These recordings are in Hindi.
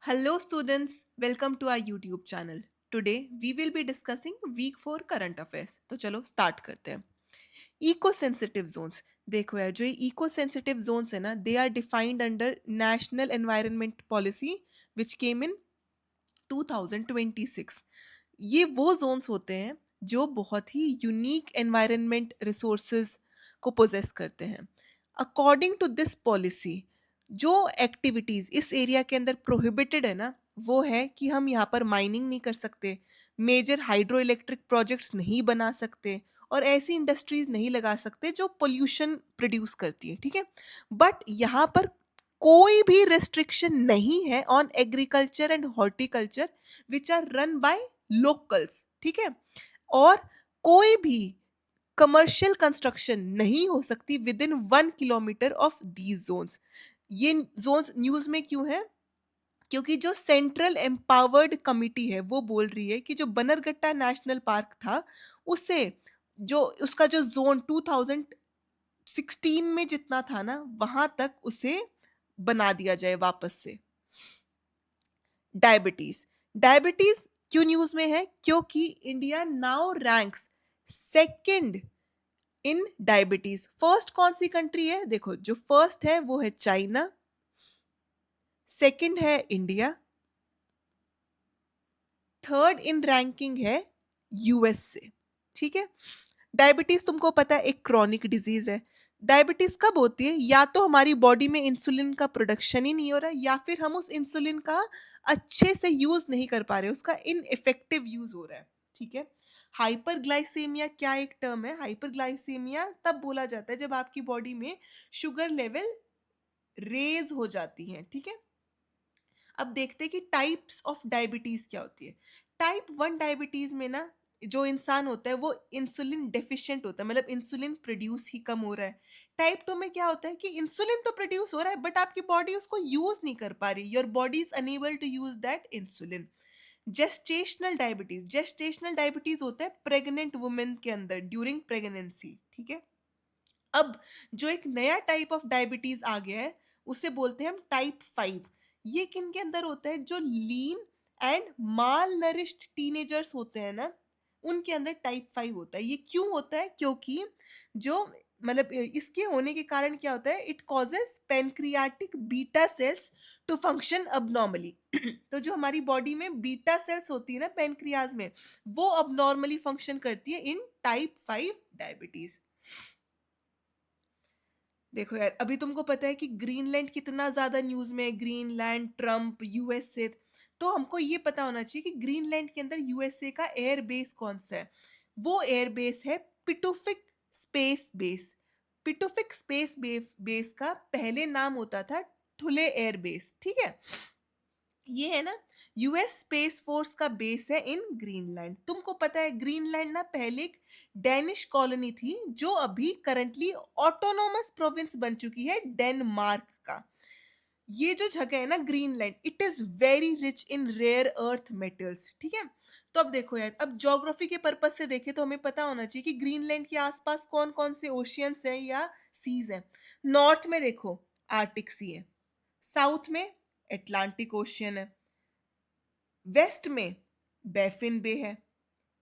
Hello, students. Welcome to our YouTube channel. Today, we will be discussing week 4 current affairs. तो चलो स्टार्ट करते हैं. Eco sensitive zones. देखो यार, जो ये इको सेंसिटिव जोन्स है ना, they are defined under national environment policy which came in 2026. ये वो जोन्स होते हैं जो बहुत ही यूनिक एनवायरनमेंट रिसोर्सेज को पोजेस करते हैं. अकॉर्डिंग टू दिस पॉलिसी, जो एक्टिविटीज़ इस एरिया के अंदर प्रोहिबिटेड है ना, वो है कि हम यहाँ पर माइनिंग नहीं कर सकते, मेजर हाइड्रो इलेक्ट्रिक प्रोजेक्ट्स नहीं बना सकते और ऐसी इंडस्ट्रीज नहीं लगा सकते जो पोल्यूशन प्रोड्यूस करती है. ठीक है, बट यहाँ पर कोई भी रिस्ट्रिक्शन नहीं है on agriculture and horticulture which are run by locals. ठीक है, और कोई भी कमर्शियल कंस्ट्रक्शन नहीं हो सकती within 1 kilometre of these zones. ये जोन्स न्यूज में क्यों है? क्योंकि जो सेंट्रल एम्पावर्ड कमिटी है वो बोल रही है कि जो बनरगट्टा नेशनल पार्क था, उसे जो उसका जो जोन 2016 में जितना था ना, वहां तक उसे बना दिया जाए वापस से. डायबिटीज. डायबिटीज क्यों न्यूज में है? क्योंकि India now ranks second in diabetes. First कौन सी कंट्री है? देखो, जो फर्स्ट है वो है चाइना, सेकंड है इंडिया, थर्ड इन रैंकिंग है यूएसए. ठीक है, डायबिटीज तुमको पता है एक क्रॉनिक डिजीज है. डायबिटीज कब होती है? या तो हमारी बॉडी में इंसुलिन का प्रोडक्शन ही नहीं हो रहा, या फिर हम उस इंसुलिन का अच्छे से यूज नहीं कर पा रहे, उसका इनइफेक्टिव यूज हो रहा है. ठीक है, हाइपरग्लाइसेमिया क्या एक टर्म है? हाइपरग्लाइसेमिया तब बोला जाता है जब आपकी बॉडी में शुगर लेवल रेज हो जाती है. ठीक है, अब देखते हैं कि टाइप्स ऑफ डायबिटीज क्या होती है. टाइप 1 डायबिटीज में ना, जो इंसान होता है वो इंसुलिन डेफिशिएंट होता है, मतलब इंसुलिन प्रोड्यूस ही कम हो रहा है. टाइप 2 में क्या होता है कि इंसुलिन तो प्रोड्यूस हो रहा है बट आपकी बॉडी उसको यूज नहीं कर पा रही, your body is unable to use that insulin. Gestational diabetes. Gestational diabetes होता है प्रेग्नेंट वुमेन के अंदर ड्यूरिंग प्रेगनेंसी. ठीक है, अब जो एक नया टाइप ऑफ डायबिटीज आ गया है उसे बोलते हैं हम टाइप 5. ये किन के अंदर होता है? जो lean and mall nourished teenagers होते हैं ना, उनके अंदर टाइप 5 होता है. ये क्यों होता है? क्योंकि जो मतलब इसके होने के कारण क्या होता है, it causes pancreatic beta cells to function abnormally. तो जो हमारी बॉडी में बीटा सेल्स होती है ना पेनक्रियाज में, वो अबनॉर्मली फंक्शन करती है इन टाइप 5 डायबिटीज. देखो यार, अभी तुमको पता है कि ग्रीनलैंड कितना ज्यादा न्यूज में है. Greenland, Trump, USA. तो हमको ये पता होना चाहिए कि ग्रीनलैंड के अंदर यूएसए का एयर बेस कौन सा है. वो एयर बेस है Pituffik space base. Pituffik space base का पहले नाम होता था ठुले एयर बेस. ठीक है, ये है ना यूएस स्पेस फोर्स का बेस है इन ग्रीनलैंड. तुमको पता है ग्रीनलैंड ना पहले एक डेनिश कॉलोनी थी जो अभी करंटली ऑटोनोमस प्रोविंस बन चुकी है डेनमार्क का. ये जो जगह है ना Greenland, it is very rich in rare earth metals. ठीक है, तो अब देखो यार, अब ज्योग्राफी के पर्पज से देखें तो हमें पता होना चाहिए कि ग्रीनलैंड के आसपास कौन कौन से ओशियंस हैं या सीज हैं. नॉर्थ में देखो आर्टिक सी है, साउथ में एटलांटिक ओशियन है, वेस्ट में बैफिन बे है,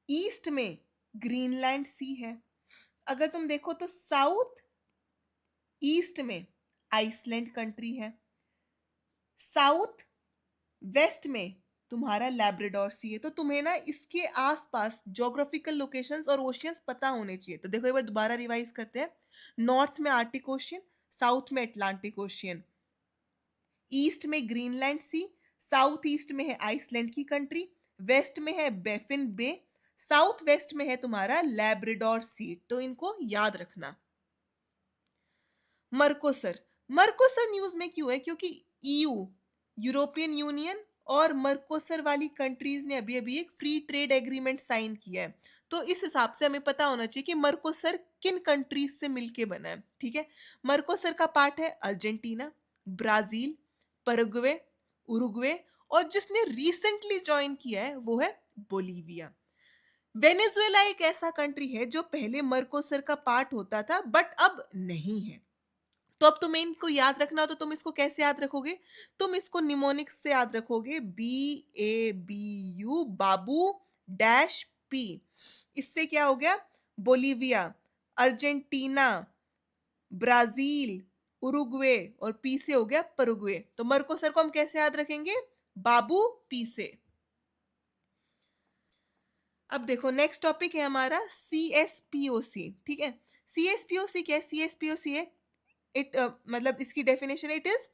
ईस्ट में ग्रीनलैंड सी है. अगर तुम देखो तो साउथ ईस्ट में आइसलैंड कंट्री है, साउथ वेस्ट में तुम्हारा लैब्राडोर सी है. तो तुम्हें ना इसके आसपास ज्योग्राफिकल लोकेशंस और ओशियंस पता होने चाहिए. तो देखो एक बार दोबारा रिवाइज करते हैं. नॉर्थ में आर्टिक ओशियन, साउथ में अटलांटिक ओशियन, ईस्ट में ग्रीनलैंड सी, साउथ ईस्ट में है आइसलैंड की कंट्री, वेस्ट में है बेफिन बे, साउथ वेस्ट में है तुम्हारा लैब्राडोर सी. तो इनको याद रखना. मर्कोसर. मर्कोसर न्यूज में क्यों है? क्योंकि ईयू, यूरोपियन यूनियन और मर्कोसर वाली कंट्रीज ने अभी अभी एक फ्री ट्रेड एग्रीमेंट साइन किया है. तो इस हिसाब से हमें पता होना चाहिए कि मर्कोसर किन कंट्रीज से मिलके बना है. ठीक है, मर्कोसर का पार्ट है अर्जेंटीना, ब्राजील, परग्वे, उरुग्वे, और जिसने रिसेंटली ज्वाइन किया है वो है बोलीविया. वेनेजुएला एक ऐसा कंट्री है जो पहले मर्कोसर का पार्ट होता था बट अब नहीं है. तो अब तुम्हें इनको याद रखना हो तो तुम इसको कैसे याद रखोगे? तुम इसको निमोनिक्स से याद रखोगे, BABU, बाबू डैश पी। इससे क्या हो गया? बोलीविया, अर्जेंटीना, ब्राजील, उरुग्वे, और पी से हो गया परुग्वे। तो मर्कोसर को हम कैसे याद रखेंगे? बाबू पी से। अब देखो नेक्स्ट टॉपिक है हमारा CSPOC, ठीक है। CSPOC क्या है? CSPOC है, इट मतलब इसकी definition, it is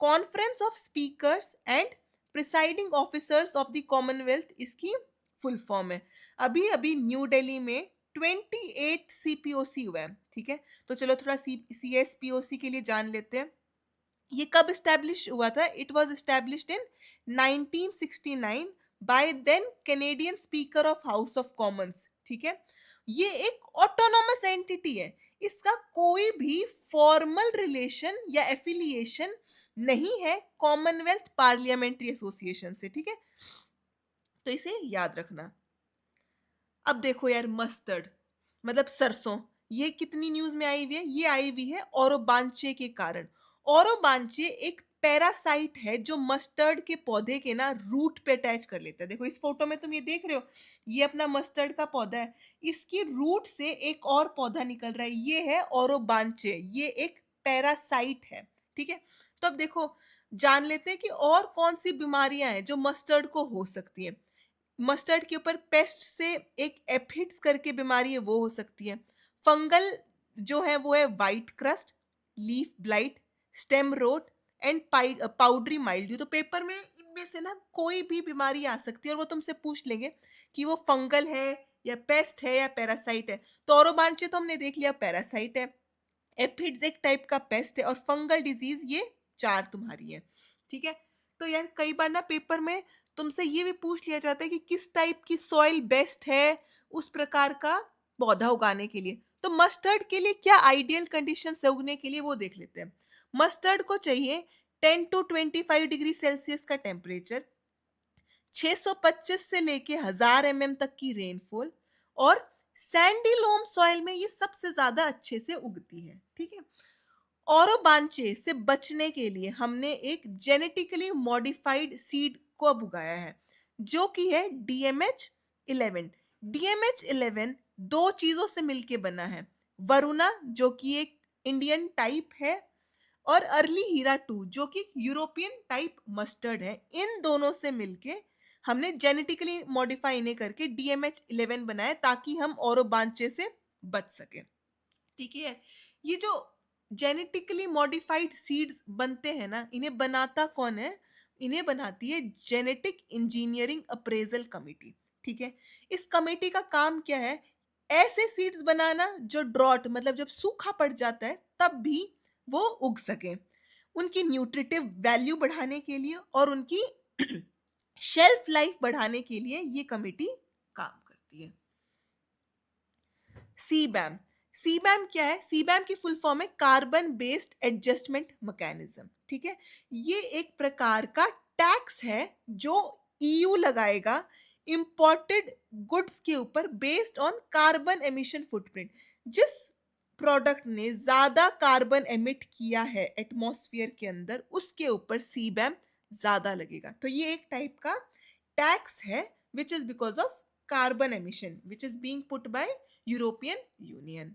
conference of speakers and presiding officers of the Commonwealth, इसकी फुल फॉर्म है। अभी अभी न्यू दिल्ली में 28 CPOC हुआ है, ठीक है। तो चलो थोड़ा CSPOC के लिए जान लेते हैं। ये कब स्टैब्लिश हुआ था? It was established in 1969 by then Canadian speaker of House of Commons, ठीक है। ये एक ऑटोनॉमस एंटिटी है, इसका कोई भी फॉर्मल रिलेशन या एफिलिएशन नहीं है कॉमनवेल्थ पार्लियामेंट्री एसोसिएशन से, ठीक है। तो इसे याद रखना। अब देखो यार, मस्टर्ड मतलब सरसों, ये कितनी न्यूज में आई हुई है? ये आई हुई है ओरोबांचे के कारण। ओरोबांचे एक पैरासाइट है जो मस्टर्ड के पौधे के ना रूट पे अटैच कर लेता है। देखो इस फोटो में तुम ये देख रहे हो, ये अपना मस्टर्ड का पौधा है, इसकी रूट से एक और पौधा निकल रहा है, ये है ओरोबांचे, ये एक पैरासाइट है, ठीक है। तो अब देखो जान लेते हैं कि और कौन सी बीमारियां हैं जो मस्टर्ड को हो सकती हैं। मस्टर्ड के ऊपर पेस्ट से एक एफिड्स करके बीमारी है, वो हो सकती है। फंगल जो है वो है white crust, leaf blight, stem wrote and powdery mildew. तो पेपर में इनमें से ना कोई भी बीमारी आ सकती है और वो तुमसे पूछ लेंगे कि वो फंगल है या पेस्ट है या पैरासाइट है। तो औरोबांचे तो हमने देख लिया पैरासाइट है, एफिड्स एक टाइप का पेस्ट है, और फंगल डिजीज ये चार तुम्हारी है, ठीक है। तो यार कई बार ना पेपर में तुमसे ये भी पूछ लिया जाता है कि किस टाइप की सॉइल बेस्ट है उस प्रकार का पौधा उगाने के लिए। तो मस्टर्ड के लिए क्या आइडियल कंडीशन है उगने के लिए, वो देख लेते हैं। मस्टर्ड को चाहिए 10 to 25 डिग्री सेल्सियस का टेम्परेचर, 625 से लेके 1000 mm तक की रेनफॉल, और सैंडी लोम सॉइल में ये सबसे ज्यादा अच्छे से उगती है, ठीक है। औरोबांचे से बचने के लिए हमने एक जेनेटिकली मॉडिफाइड सीड को अब उगाया है, जो कि है DMH11। DMH11 दो चीजों से मिलके बना है, वरुणा जो कि एक इंडियन टाइप है, और अर्ली हीरा 2 जो कि यूरोपियन टाइप मस्टर्ड है। इन दोनों से मिलके हमने जेनेटिकली मॉडिफाई इन्हें करके DMH11 बनाया ताकि हम औरोबांचे से बच सके, ठीक है। ये जो जेनेटिकली मॉडिफाइड सीड्स बनते हैं ना, इन्हें बनाता कौन है? इन्हें बनाती है जेनेटिक इंजीनियरिंग अप्रेजल कमेटी, ठीक है। इस कमेटी का काम क्या है? ऐसे सीड्स बनाना जो ड्रॉट मतलब जब सूखा पड़ जाता है तब भी वो उग सके, उनकी न्यूट्रिटिव वैल्यू बढ़ाने के लिए और उनकी शेल्फ लाइफ बढ़ाने के लिए ये कमेटी काम करती है। सीबैम, सीबैम क्या है? सीबैम की फुल फॉर्म है कार्बन बेस्ड एडजस्टमेंट मैकेनिज्म, ठीक है। ये एक प्रकार का टैक्स है जो EU लगाएगा इंपोर्टेड गुड्स के ऊपर based on carbon emission footprint. जिस प्रोडक्ट ने ज्यादा कार्बन एमिट किया है एटमॉस्फेयर के अंदर, उसके ऊपर सीबैम ज्यादा लगेगा। तो ये एक टाइप का टैक्स है which is because of carbon emission which is being put buy European union.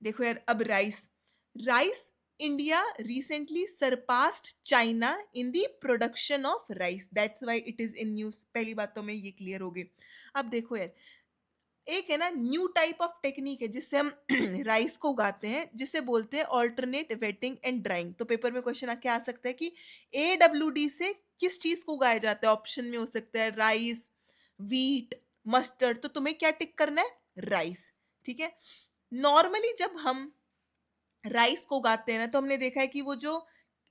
देखो यार, अब rice, rice India recently surpassed China in the production of rice, that's why it is in news. पहली बात तो में ये क्लियर हो गई। अब देखो यार, एक है ना न्यू टाइप ऑफ टेक्निक है जिससे हम राइस को उगाते हैं, जिसे बोलते हैं ऑल्टरनेट वेटिंग एंड ड्राइंग। तो पेपर में क्वेश्चन क्या आ सकता है कि AWD से किस चीज को उगाया जाता है? ऑप्शन में हो सकता है राइस, व्हीट, मस्टर्ड। तो तुम्हें क्या टिक करना है? राइस, ठीक है। नॉर्मली जब हम राइस को उगाते हैं ना, तो हमने देखा है कि वो जो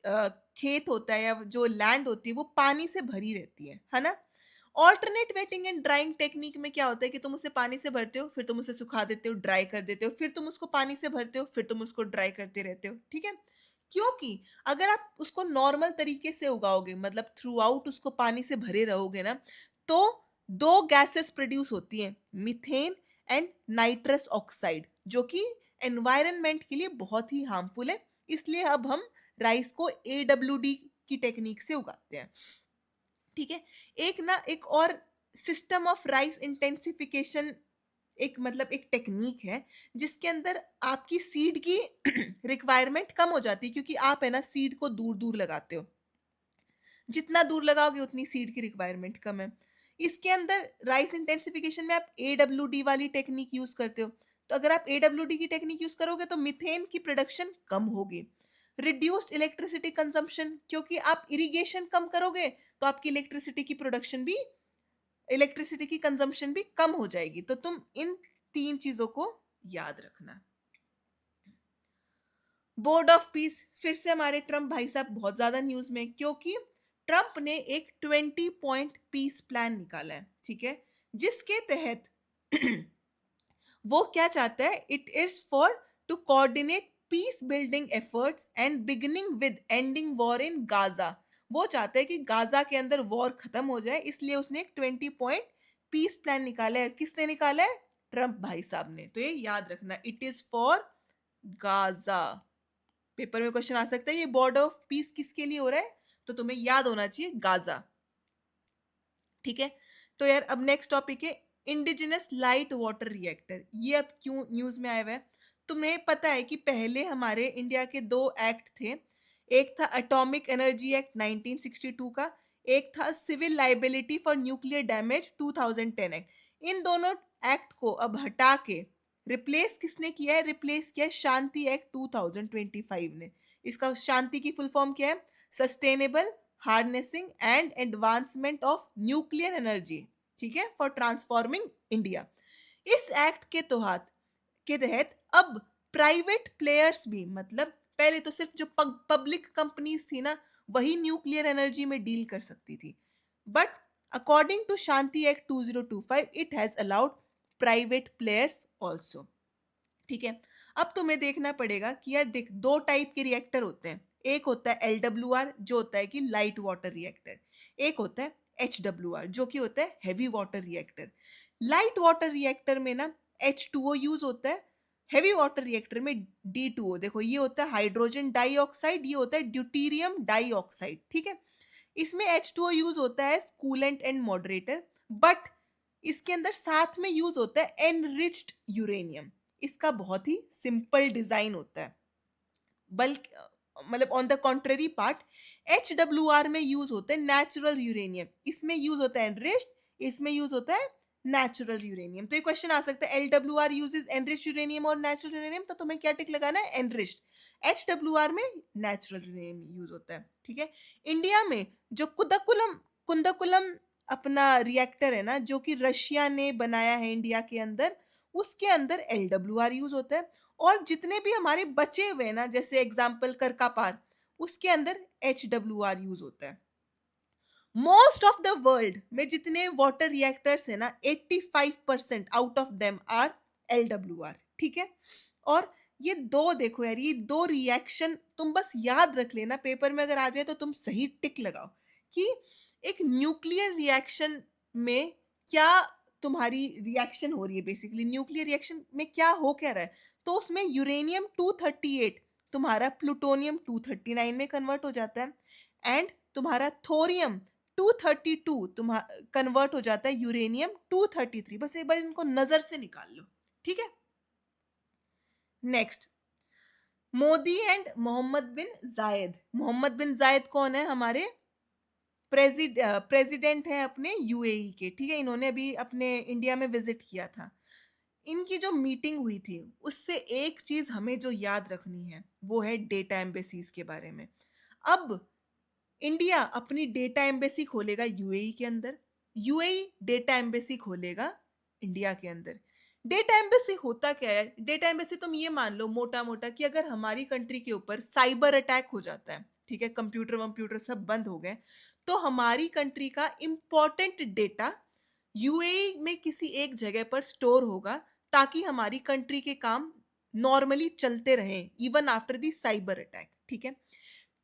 खेत होता है या जो लैंड होती है वो पानी से भरी रहती है ना। Alternate wetting and drawing technique में क्या होता है कि तुम उसे पानी से भरते हो, फिर तुम उसे सुखा देते हो, ड्राई कर देते हो, फिर तुम उसको पानी से भरते हो, फिर तुम उसको ड्राई करते रहते हो, ठीक है। क्योंकि अगर आप उसको नॉर्मल तरीके से उगाओगे, मतलब थ्रू आउट उसको पानी से भरे रहोगे ना, तो दो गैसेस प्रोड्यूस होती हैं, मीथेन एंड नाइट्रस ऑक्साइड, जो कि एनवायरनमेंट के लिए बहुत ही हार्मफुल है, इसलिए अब हम राइस को AWD की टेक्निक से उगाते हैं। ठीक है। एक और सिस्टम ऑफ राइस इंटेंसिफिकेशन, एक मतलब एक टेक्नीक है जिसके अंदर आपकी सीड की रिक्वायरमेंट कम हो जाती है, क्योंकि आप है ना सीड को दूर दूर लगाते हो। जितना दूर लगाओगे उतनी सीड की रिक्वायरमेंट कम है। इसके अंदर राइस इंटेंसिफिकेशन में आप AWD वाली टेक्निक यूज करते हो। तो अगर आप AWD की टेक्निक यूज करोगे तो मीथेन की प्रोडक्शन कम होगी। रिड्यूस्ड इलेक्ट्रिसिटी कंजम्पशन, क्योंकि आप इरिगेशन कम करोगे तो आपकी इलेक्ट्रिसिटी की कंजम्पशन भी कम हो जाएगी। तो तुम इन 3 चीजों को याद रखना। बोर्ड ऑफ पीस, फिर से हमारे ट्रम्प भाई साहब बहुत ज्यादा न्यूज में, क्योंकि ट्रम्प ने एक 20 पॉइंट पीस प्लान निकाला है। ठीक है। जिसके तहत वो क्या चाहता है, it is for to coordinate peace building efforts and beginning with ending war in Gaza. वो चाहता है कि गाजा के अंदर वॉर खत्म हो जाए, इसलिए उसने एक 20 पॉइंट पीस प्लान निकाला है। किसने निकाला है? ट्रम्प भाई साहब ने। तो ये याद रखना, it is for Gaza. Paper में क्वेश्चन आ सकता है ये बॉर्डर ऑफ पीस किसके लिए हो रहा है, तो तुम्हें याद होना चाहिए गाजा। ठीक है। तो यार अब नेक्स्ट टॉपिक है इंडिजिनस लाइट वाटर रिएक्टर। ये अब क्यों न्यूज में आया हुआ है? तुम्हें पता है कि पहले हमारे इंडिया के 2 एक्ट थे। एक था एटॉमिक एनर्जी एक्ट 1962 का, एक था civil liability for nuclear damage 2010 act. इन दोनों एक्ट को अब हटा के रिप्लेस किसने किया है? रिप्लेस किया है शांति एक्ट 2025 ने। इसका शांति की फुल फॉर्म क्या है? Sustainable harnessing and advancement of nuclear energy. ठीक है, फॉर ट्रांसफॉर्मिंग इंडिया। इस एक्ट के तहत अब प्राइवेट प्लेयर्स भी, मतलब पहले तो सिर्फ जो पब्लिक कंपनीज थी ना, वही न्यूक्लियर एनर्जी में डील कर सकती थी, but according to Shanti Act 2025 it has allowed private players also. ठीक है। अब तुम्हें देखना पड़ेगा कि यार देख, 2 टाइप के रिएक्टर होते हैं। एक होता है LWR जो होता है कि लाइट वाटर रिएक्टर, एक होता है HWR जो कि होता है heavy water reactor. Light water reactor में ना H2O यूज होता है, हैवी वाटर रिएक्टर में D2O। देखो ये होता है हाइड्रोजन डाइऑक्साइड, ये होता है ड्यूटीरियम डाइऑक्साइड। ठीक है। इसमें H2O यूज होता है कूलेंट एंड मॉडरेटर, बट इसके अंदर साथ में यूज होता है एनरिच्ड यूरेनियम। इसका बहुत ही सिंपल डिजाइन होता है, बल्कि मतलब on the contrary part HWR में यूज होता है नेचुरल यूरेनियम, इसमें यूज होता है एनरिच्ड, इसमें यूज होता है नेचुरल यूरेनियम। तो ये क्वेश्चन आ सकता है LWR यूजेस एनरिच्ड यूरेनियम और नेचुरल यूरेनियम, तो तुम्हें क्या टिक लगाना है? एनरिच्ड। HWR में नेचुरल यूरेनियम यूज होता है। ठीक है। इंडिया में जो कुंदकुलम अपना रिएक्टर है ना, जो कि रशिया ने बनाया है इंडिया के अंदर, उसके अंदर LWR यूज होता है। और जितने भी हमारे बचे हुए हैं ना, जैसे एग्जाम्पल करकापार, उसके अंदर HWR यूज होता है। मोस्ट ऑफ द वर्ल्ड में जितने वाटर रिएक्टर्स है ना, 85% out of them are LWR। ठीक है। और ये दो देखो यार, ये 2 रिएक्शन तुम बस याद रख लेना, पेपर में अगर आ जाए तो तुम सही टिक लगाओ कि एक न्यूक्लियर रिएक्शन में क्या तुम्हारी रिएक्शन हो रही है। बेसिकली न्यूक्लियर रिएक्शन में क्या हो क्या रहा है, तो उसमें यूरेनियम 238 तुम्हारा प्लूटोनियम 239 में कन्वर्ट हो जाता है, एंड तुम्हारा थोरियम 232 तुम्हारा कन्वर्ट हो जाता है यूरेनियम 233। बस एक बार इनको नजर से निकाल लो। ठीक है। नेक्स्ट, मोदी एंड मोहम्मद बिन जायद कौन है? हमारे प्रेसिडेंट है अपने UAE के। ठीक है। इन्होंने अभी अपने इंडिया में विजिट किया था। इनकी जो मीटिंग हुई थी उससे एक चीज हमें जो याद रखनी है वो है डेटा एम्बेसीज के बारे में। अब इंडिया अपनी डेटा एम्बेसी खोलेगा UAE के अंदर, UAE डेटा एम्बेसी खोलेगा इंडिया के अंदर। डेटा एम्बेसी होता क्या है? डेटा एम्बेसी तुम ये मान लो मोटा मोटा कि अगर हमारी कंट्री के ऊपर साइबर अटैक हो जाता है, ठीक है, कंप्यूटर वंप्यूटर सब बंद हो गए, तो हमारी कंट्री का इंपॉर्टेंट डेटा UAE में किसी एक जगह पर स्टोर होगा, ताकि हमारी कंट्री के काम नॉर्मली चलते रहें even after the cyber attack. ठीक है।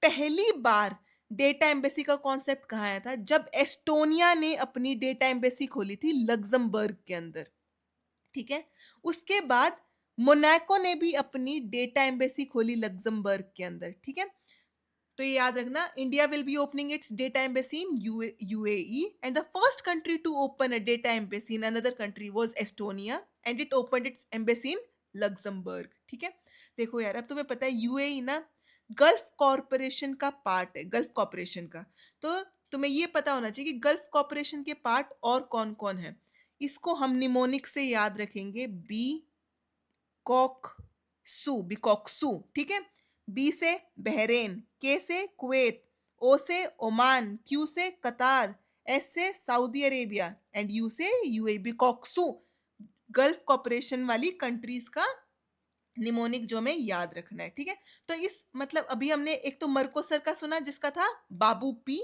पहली बार डेटा एम्बेसी का कॉन्सेप्ट कहाँ आया था? जब एस्टोनिया ने अपनी डेटा एम्बेसी खोली थी लग्जमबर्ग के अंदर। ठीक है। उसके बाद मोनाको ने भी अपनी डेटा एम्बेसी खोली लग्जमबर्ग के अंदर, ठीक है? तो ये याद रखना, India will be opening its data embassy in UAE and the first country to open a data embassy in another country was Estonia and it opened its embassy in Luxembourg, ठीक है? देखो यार, अब तुम्हें पता है यूएई ना गल्फ कॉरपोरेशन का पार्ट है, गल्फ कॉरपोरेशन का। तो तुम्हें ये पता होना चाहिए कि गल्फ कॉरपोरेशन के पार्ट और कौन-कौन है। इसको हम निमोनिक से याद रखेंगे, बी कॉकसू, बिकॉक्सू, ठीक है? बी से बहरेन, के से कुवैत, ओ से ओमान, क्यू से कतार, एस से सऊदी अरेबिया एंड यू से यूएई। बिकॉक्सू गल्फ कॉर्पोरेशन वाली कंट्रीज का निमोनिक जो हमें याद रखना है, ठीक है? तो इस मतलब अभी हमने एक तो मर्कोसर का सुना जिसका था बाबू पी,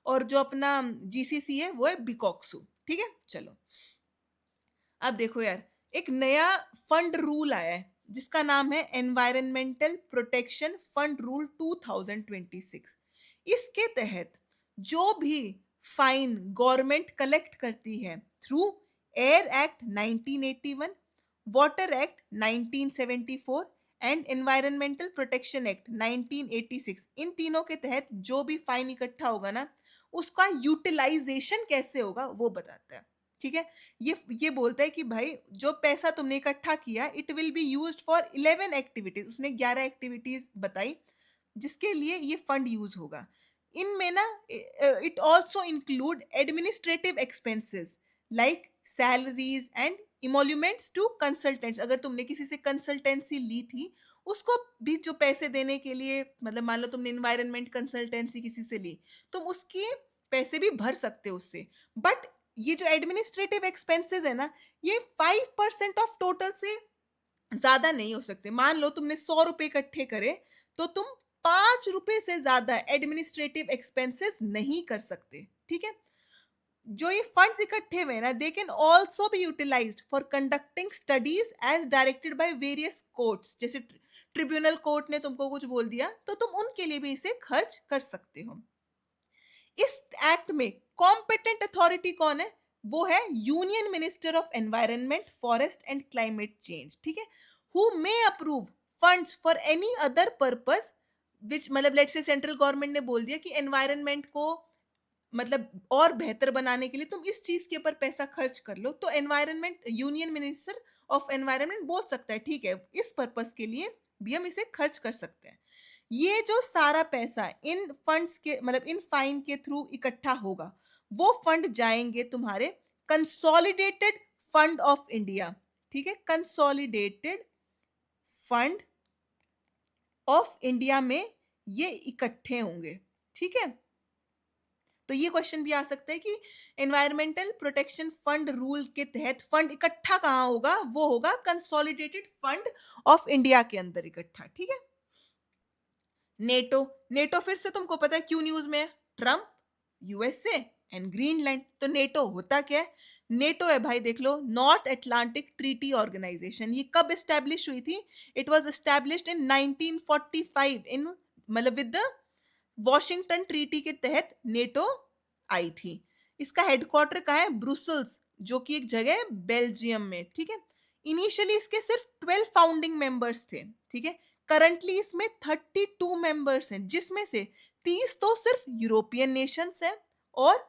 और जो अपना जीसीसी है वो है बिकॉक्सू, ठीक है? चलो, अब देखो यार, एक नया फंड रूल आया है जिसका नाम है एनवायरमेंटल प्रोटेक्शन फंड रूल 2026। इसके तहत जो भी फाइन गवर्नमेंट कलेक्ट करती है through air act 1981, water act 1974 and environmental protection act 1986, इन तीनों के तहत जो भी फाइन इकट्ठा होगा ना, उसका यूटिलाइजेशन कैसे होगा वो बताता है, ठीक है? ये बोलता है कि भाई जो पैसा तुमने इकट्ठा किया, it will be used for 11 activities. उसने 11 एक्टिविटीज बताई जिसके लिए ये फंड यूज होगा। इनमें ना it also include administrative expenses like salaries and emoluments to consultants. अगर तुमने किसी से कंसल्टेंसी ली थी, उसको भी जो पैसे देने के लिए, मतलब मान लो तुमने इन्वायरमेंट कंसल्टेंसी किसी से ली, तुम उसके पैसे भी भर सकते हो उससे। बट ये जो एडमिनिस्ट्रेटिव एक्सपेंसेस है ना, ये 5% ऑफ टोटल से ज्यादा नहीं हो सकते। मान लो तुमने 100 रुपए इकट्ठे करे, तो तुम 5 रुपए से ज्यादा एडमिनिस्ट्रेटिव एक्सपेंसेस नहीं कर सकते, ठीक है? जो ये फंड्स इकट्ठे हुए हैं ना, they can also be utilised for conducting studies as directed by various courts. जैसे ट्रिब्यूनल कोर्ट ने तुमको कुछ बोल दिया, तो तुम उनके लिए भी इसे खर्च कर सकते हो। इस एक्ट में कॉम्पिटेंट अथॉरिटी कौन है? वो है union minister of environment, forest and climate change, ठीक है? Who may approve funds for any other purpose विच, मतलब लेट्स से सेंट्रल गवर्नमेंट ने बोल दिया कि एनवायरनमेंट को मतलब और बेहतर बनाने के लिए तुम इस चीज के ऊपर पैसा खर्च कर लो, तो environment union minister of environment बोल सकता है ठीक है, इस पर्पस के लिए भी हम इसे खर्च कर सकते हैं। ये जो सारा पैसा इन फंड्स के, मतलब इन फाइन के थ्रू इकट्ठा होगा, वो फंड जाएंगे तुम्हारे कंसोलिडेटेड फंड ऑफ इंडिया, ठीक है? कंसोलिडेटेड फंड ऑफ इंडिया में ये इकट्ठे होंगे, ठीक है? तो ये क्वेश्चन भी आ सकता है कि एनवायरमेंटल प्रोटेक्शन फंड रूल के तहत फंड इकट्ठा कहाँ होगा? वो होगा कंसोलिडेटेड फंड ऑफ इंडिया के अंदर इकट्ठा, ठीक है? नेटो, नेटो फिर से तुमको पता है क्यों न्यूज में है? Trump, USA and Greenland. तो नेटो होता क्या है? नेटो है भाई, देख लो, नॉर्थ अटलांटिक ट्रीटी ऑर्गेनाइजेशन। ये कब एस्टेब्लिश हुई थी? इट वाज एस्टेब्लिश्ड इन 1945 इन, मतलब विद द वॉशिंगटन ट्रीटी के तहत नेटो आई थी। इसका हेडक्वार्टर कहाँ है? ब्रुसल्स, जो कि एक जगह है बेल्जियम में, ठीक है? इनिशियली इसके सिर्फ 12 फाउंडिंग मेंबर्स थे, ठीक है? करंटली इसमें 32 मेंबर्स हैं, जिसमें से 30 तो सिर्फ यूरोपियन नेशंस हैं और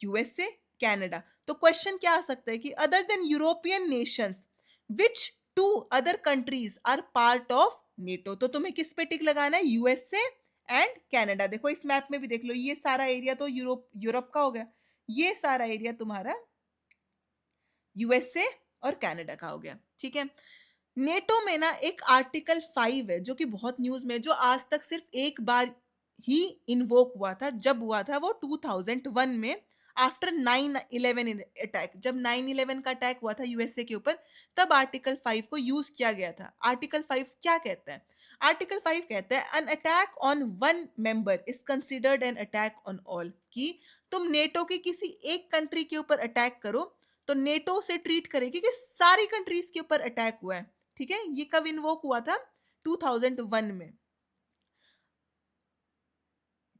यूएसए, कनाडा। तो क्वेश्चन क्या आ सकता है कि other than European nations, which two other countries are part of NATO? तो तुम्हें किस पे टिक लगाना है? USA and Canada. देखो इस मैप में भी देख लो, ये सारा एरिया तो यूरोप यूरोप का हो गया, ये सारा एरिया तुम्हारा यूएसए और कनाडा का हो गया, ठीक है? नेटो में ना एक आर्टिकल 5 है जो कि बहुत न्यूज में है, जो आज तक सिर्फ एक बार ही इन्वोक हुआ था। जब हुआ था वो 2001 में, आफ्टर 9/11 अटैक। जब 9/11 का अटैक हुआ था यूएसए के ऊपर, तब आर्टिकल 5 को यूज किया गया था। आर्टिकल 5 क्या कहता है? आर्टिकल 5 कहता है an attack on one member is considered an attack on all. कि तुम नेटो की किसी एक कंट्री के ऊपर अटैक करो, तो नेटो से ट्रीट करेगी कि सारी कंट्रीज के ऊपर अटैक हुआ है, ठीक है? ये कब इन्वोक हुआ था? 2001 में।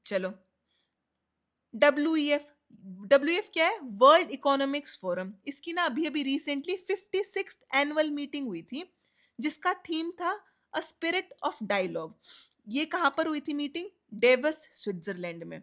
चलो, डब्ल्यूईएफ, डब्ल्यूईएफ क्या है? World economics forum. इसकी ना अभी अभी रिसेंटली 56th एनुअल मीटिंग हुई थी, जिसका थीम था अ स्पिरिट ऑफ डायलॉग। ये कहाँ पर हुई थी मीटिंग? डेवस, स्विट्जरलैंड में।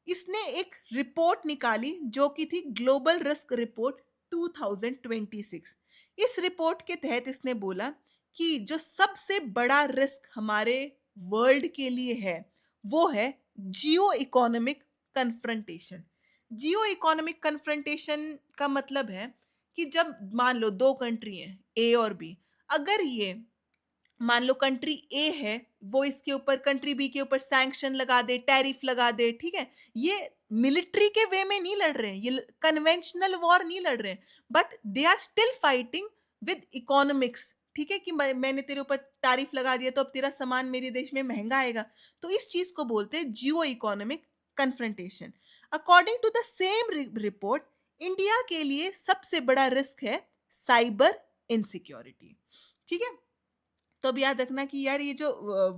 इसने एक रिपोर्ट निकाली जो कि थी ग्लोबल रिस्क रिपोर्ट 2026। इस रिपोर्ट के तहत इसने बोला कि जो सबसे बड़ा रिस्क हमारे वर्ल्ड के लिए है वो है जियो इकोनॉमिक कन्फ्रंटेशन। जियो इकोनॉमिक कन्फ्रंटेशन का मतलब है कि जब मान लो दो कंट्री हैं ए और बी, अगर ये मान लो कंट्री ए है, वो इसके ऊपर कंट्री बी के ऊपर सैंक्शन लगा दे, टैरिफ लगा दे, ठीक है? ये मिलिट्री के वे में नहीं लड़ रहे हैं, ये कन्वेंशनल वॉर नहीं लड़ रहे हैं, but they are still fighting with economics, ठीक है? कि मैंने तेरे ऊपर टैरिफ लगा दिया तो अब तेरा सामान मेरे देश में महंगा आएगा। तो इस चीज को बोलते हैं geo economic confrontation. According to the same report, India के लिए सबसे बड़ा रिस्क है साइबर इनसिक्योरिटी, ठीक है? तो अब याद रखना कि यार ये जो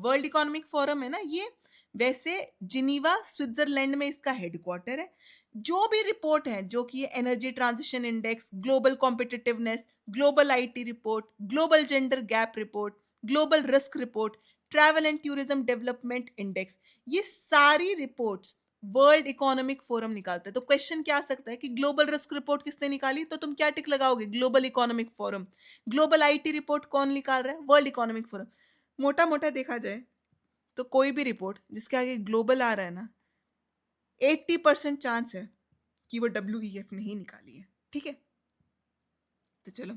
वर्ल्ड इकोनॉमिक फोरम है ना, ये वैसे जिनीवा स्विट्जरलैंड में इसका हेडक्वार्टर है। जो भी रिपोर्ट है, जो कि energy transition index, global competitiveness, global IT report, global gender gap report, global risk report, travel and tourism development index, ये सारी रिपोर्ट्स वर्ल्ड इकोनॉमिक फोरम निकालता है। तो क्वेश्चन क्या आ सकता है कि ग्लोबल रिस्क रिपोर्ट किसने निकाली? तो तुम क्या टिक लगाओगे? Global economic forum. Global IT report कौन निकाल रहा है? World economic forum. मोटा मोटा देखा जाए तो कोई भी रिपोर्ट जिसके आगे ग्लोबल आ रहा है ना, 80% चांस है कि वो WEF ने ही निकाली है, ठीक है? तो चलो,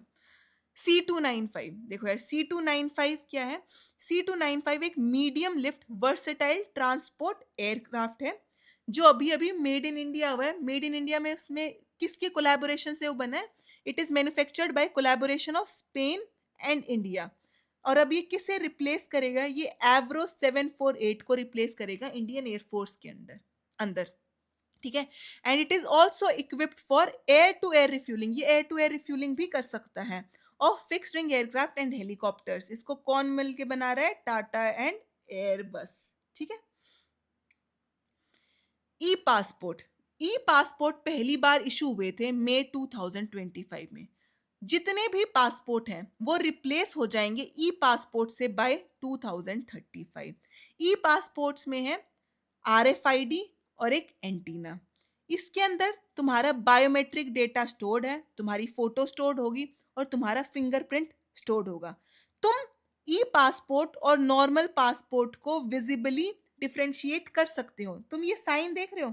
C295 देखो यार, C295 क्या है? C295 एक medium lift versatile transport aircraft है जो अभी अभी मेड इन इंडिया हुआ है। मेड इन इंडिया में उसमें किसके कोलैबोरेशन से वो बना है? It is manufactured by collaboration of Spain and India. और अब ये किसे रिप्लेस करेगा? ये एवरो 748 को रिप्लेस करेगा इंडियन एयरफोर्स के अंदर अंदर ठीक है? And it is also equipped for air to air refuelling. ये एयर टू एयर रिफ्यूलिंग भी कर सकता है of fixed wing aircraft and helicopters. इसको कौन मिल के बना रहा है? टाटा एंड एयरबस, ठीक है? ई पासपोर्ट। ई पासपोर्ट पहली बार इशू हुए थे मई 2025 में। जितने भी पासपोर्ट हैं वो रिप्लेस हो जाएंगे ई पासपोर्ट से बाय 2035। ई पासपोर्ट्स में है RFID और एक एंटीना। इसके अंदर तुम्हारा बायोमेट्रिक डेटा स्टोर्ड है, तुम्हारी फोटो स्टोर्ड होगी और तुम्हारा फिंगरप्रिंट स्टोर्ड होगा। तुम ई पासपोर्ट और नॉर्मल पासपोर्ट को विजिबली डिफरेंशिएट कर सकते हो। तुम ये साइन देख रहे हो,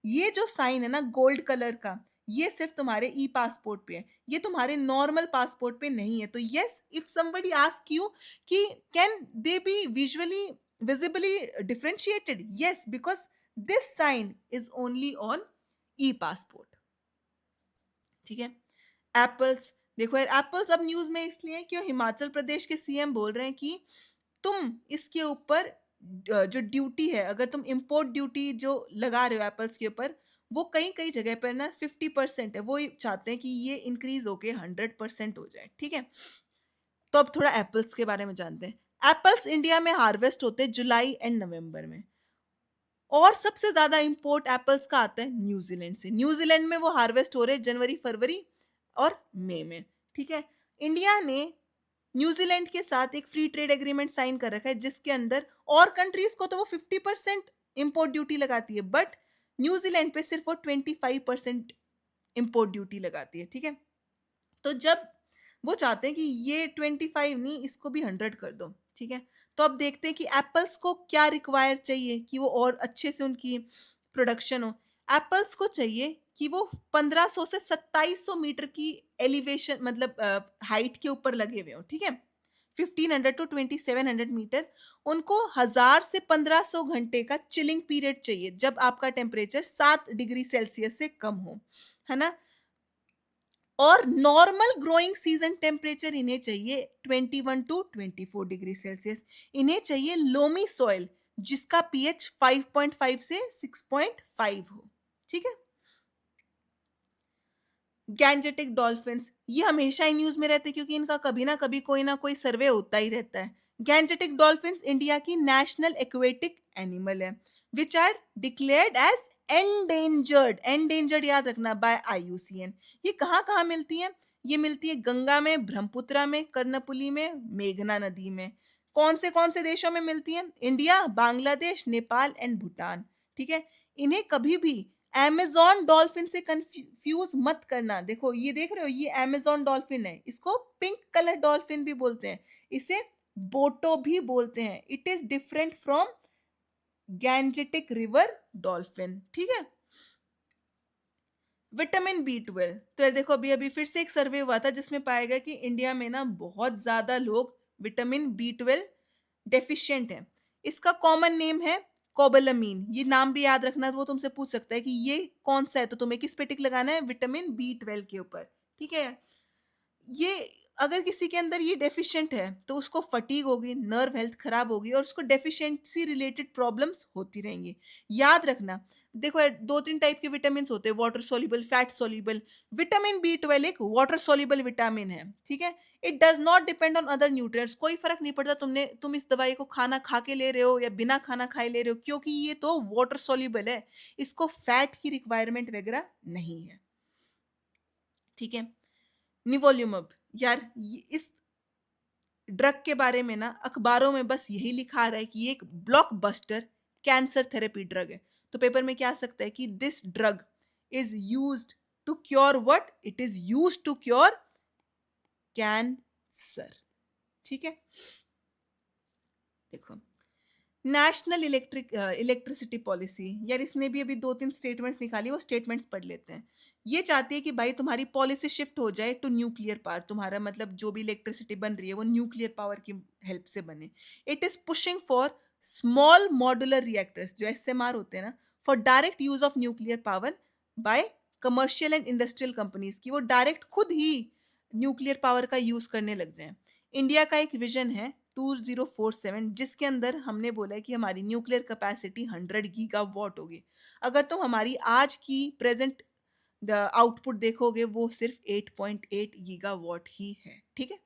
ये जो साइन है ना गोल्ड कलर का, ये सिर्फ तुम्हारे ई पासपोर्ट पे है, ये तुम्हारे नॉर्मल पासपोर्ट पे नहीं है। तो yes, if somebody ask you कि can they be visually visibly differentiated? Yes, because this sign is only on e-passport, ठीक है? एप्पल्स, देखो यार, एप्पल्स अब न्यूज में इसलिए क्यों? हिमाचल प्रदेश के सीएम बोल रहे हैं कि तुम इसके ऊपर जो ड्यूटी है, अगर तुम इंपोर्ट ड्यूटी जो लगा रहे हो एप्पल्स के ऊपर, वो कई कई जगह पर ना 50% है, वो चाहते हैं कि ये इंक्रीज होके 100% हो जाए, ठीक है? तो अब थोड़ा एप्पल्स के बारे में जानते हैं। एप्पल्स इंडिया में हार्वेस्ट होते हैं जुलाई एंड नवंबर में, और सबसे ज्यादा इंपोर्ट एप्पल्स का आता है न्यूजीलैंड से। न्यूजीलैंड में वो हार्वेस्ट हो रहे हैं जनवरी, फरवरी और मई में, ठीक है? इंडिया ने न्यूजीलैंड के साथ एक फ्री ट्रेड एग्रीमेंट साइन कर रखा है जिसके अंदर और कंट्रीज को तो वो 50% इंपोर्ट ड्यूटी लगाती है, बट न्यूजीलैंड पे सिर्फ वो 25% इंपोर्ट ड्यूटी लगाती है, ठीक है? तो जब वो चाहते हैं कि ये 25 नहीं, इसको भी 100 कर दो, ठीक है? तो अब देखते हैं कि एप्पल्स को क्या रिक्वायर चाहिए कि वो और अच्छे से उनकी प्रोडक्शन हो। एप्पल्स को चाहिए कि वो 1500 से 2700 मीटर की एलिवेशन, मतलब हाइट के ऊपर लगे हुए हो, ठीक है? 1500 टू 2700 मीटर। उनको 1000 से 1500 घंटे का चिलिंग पीरियड चाहिए जब आपका टेम्परेचर 7 डिग्री सेल्सियस से कम हो, है ना? और नॉर्मल ग्रोइंग सीजन टेम्परेचर इन्हें चाहिए 21 टू 24 डिग्री सेल्सियस। इन्हें चाहिए लोमी सॉइल जिसका पीएच 5.5 से 6.5 हो, ठीक है? गैंजेटिक डॉल्फिन्स, ये हमेशा ही न्यूज में रहते हैं क्योंकि इनका कभी ना कोई सर्वे होता ही रहता है। गैंजेटिक डॉल्फिन्स इंडिया की नेशनल एक्वेटिक एनिमल है which are declared as endangered. Endangered याद रखना, बाय IUCN। ये कहाँ कहाँ मिलती हैं? ये मिलती है गंगा में, ब्रह्मपुत्रा में, कर्णपुली में, मेघना नदी में। कौन से देशों में मिलती है? India, Bangladesh, Nepal and Bhutan. ठीक है। इन्हें कभी भी अमेज़न डॉल्फिन से कंफ्यूज मत करना। देखो ये देख रहे हो, ये अमेज़न डॉल्फिन है, इसको पिंक कलर डॉल्फिन भी बोलते हैं, इसे बोटो भी बोलते हैं। It is different from Gangetic river dolphin. ठीक है। विटामिन बी 12, तो यार देखो अभी अभी फिर से एक सर्वे हुआ था जिसमें पाया गया कि इंडिया में ना बहुत ज्यादा लोग विटामिन बी 12 डेफिशिएंट हैं। इसका कॉमन नेम है कोबेलामीन। ये नाम भी याद रखना, तो वो तुमसे पूछ सकता है कि ये कौन सा है, तो तुम्हें किस पे टिक लगाना है? विटामिन बी 12 के ऊपर। ठीक है। ये अगर किसी के अंदर ये डेफिशिएंट है तो उसको फटीग होगी, नर्व हेल्थ खराब होगी और उसको डेफिशिएंसी रिलेटेड प्रॉब्लम्स होती रहेंगी। याद रखना, देखो यार, दो तीन टाइप के विटामिन होते हैं, water soluble, fat soluble. Vitamin B 12 एक वाटर सोल्यूबल विटामिन है। ठीक है। It does not depend on other nutrients. कोई फर्क नहीं पड़ता तुम इस दवाई को खाना खा के ले रहे हो या बिना खाना खाए ले रहे हो, क्योंकि ये तो वाटर सोल्यूबल है। इसको फैट की रिक्वायरमेंट वगैरह नहीं है। ठीक है। निवोल्यूमब, यार इस ड्रग के बारे में ना अखबारों में बस यही लिखा आ रहा है कि ये एक ब्लॉकबस्टर कैंसर थेरेपी ड्रग है। तो पेपर में क्या आ सकता है कि this drug is used to cure what? It is used to cure cancer. ठीक है। देखो, नेशनल इलेक्ट्रिसिटी पॉलिसी, यार इसने भी अभी दो तीन स्टेटमेंट्स निकाली, वो स्टेटमेंट्स पढ़ लेते हैं। ये चाहती है कि भाई तुम्हारी पॉलिसी शिफ्ट हो जाए टू न्यूक्लियर पावर। तुम्हारा मतलब जो भी इलेक्ट्रिसिटी बन रही है वो न्यूक्लियर पावर की हेल्प से बने। It is pushing for small modular reactors, जो एसएमआर होते हैं ना, for direct use of nuclear power bye commercial and industrial companies, की वो डायरेक्ट खुद ही न्यूक्लियर पावर का यूज करने लग जाए। इंडिया का एक विजन है 2047, जिसके अंदर हमने बोला है कि हमारी न्यूक्लियर कैपेसिटी 100 गीगावाट होगी। अगर तुम हमारी आज की प्रेजेंट आउटपुट देखोगे, वो सिर्फ 8.8 गीगावाट ही है। ठीक है।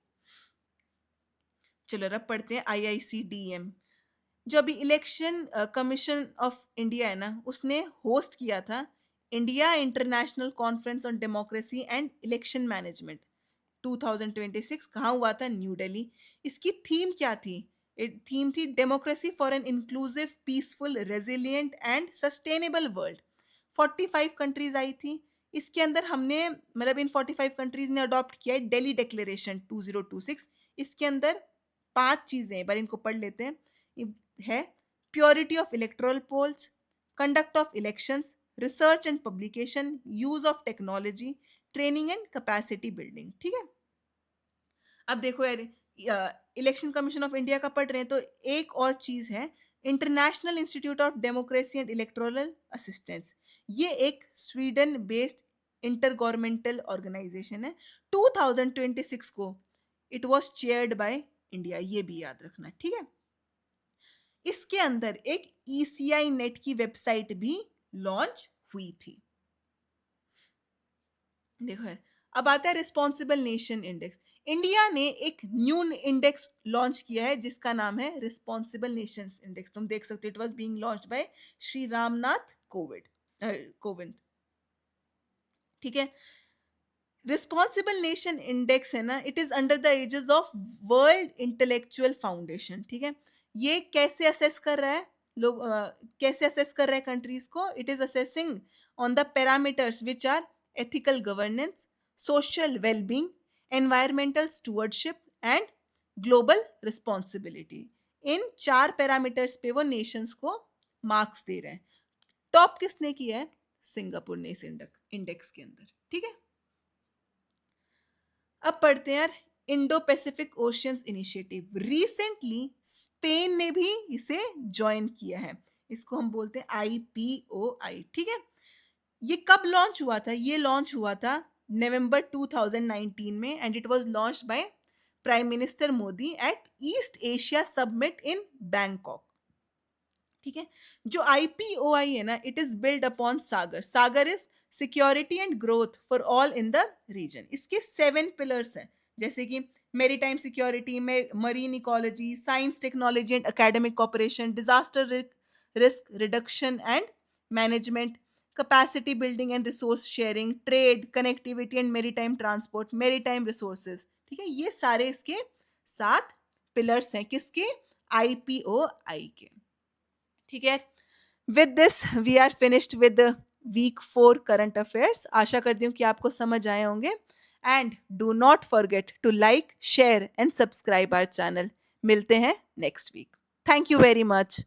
चलो अब पढ़ते हैं IICDM। जो अभी इलेक्शन कमीशन ऑफ इंडिया है ना, उसने होस्ट किया था India international conference on democracy and election management 2026। कहाँ हुआ था? न्यू दिल्ली। इसकी थीम क्या थी? थीम थी democracy for an inclusive, peaceful, resilient and sustainable world. 45 countries I थी। इसके अंदर हमने मतलब इन 45 कंट्रीज ने अडॉप्ट किया है दिल्ली डिक्लेरेशन 2026। इसके अंदर 5 चीजें, एक बार इनको पढ़ लेते हैं। है purity of electoral polls, conduct of elections, research and publication, use of technology, training and capacity building. ठीक है। अब देखो यार, इलेक्शन कमीशन ऑफ इंडिया का पढ़ रहे हैं तो एक और चीज है international institute of democracy and electoral assistance. ये एक Sweden based inter governmental organisation है। 2026 को it was chaired by India, ये भी याद रखना। ठीक है। इसके अंदर एक ईसीआई नेट की वेबसाइट भी लॉन्च हुई थी। देखो यार, अब आता है रिस्पॉन्सिबल नेशन इंडेक्स। इंडिया ने एक न्यू इंडेक्स लॉन्च किया है जिसका नाम है रिस्पॉन्सिबल नेशंस इंडेक्स। तुम देख सकते हो, it was being launched by Shri Ramnath Kovind. ठीक है। रिस्पॉन्सिबल नेशन इंडेक्स है ना, it is under the aegis of world intellectual foundation. ठीक है। ये कैसे असेस कर रहा है? लोग कैसे असेस कर रहा है कंट्रीज को? It is assessing on the parameters which are ethical governance, social wellbeing, environmental stewardship and global responsibility. इन 4 पैरामीटर्स पे वो नेशंस को मार्क्स दे रहे हैं। टॉप किसने किया है? सिंगापुर ने इस इंडेक्स के अंदर। ठीक है। अब पढ़ते हैं यार, Indo Pacific oceans initiative. Recently Spain ने भी इसे ज्वाइन किया है। इसको हम बोलते हैं IPOI। ठीक है। ये कब लॉन्च हुआ था? ये लॉन्च हुआ था नवंबर 2019 में, and it was launched by prime minister Modi at East Asia summit in Bangkok. ठीक है। जो IPOI है ना, it is build upon Sagar. Sagar is security and growth for all in the region. इसके 7 पिलर्स हैं, जैसे कि मेरीटाइम सिक्योरिटी में, marine ecology, science technology and academic cooperation, disaster risk reduction and management, capacity building and resource sharing, trade, connectivity and maritime transport, maritime resources. ठीक है, ये सारे इसके 7 पिलर्स हैं, किसके? आईपीओआई के। ठीक है, with this we are finished with week 4 current affairs. आशा करती हूँ कि आपको समझ आए होंगे। And do not forget to like, share and subscribe our channel. मिलते हैं next week. Thank you very much.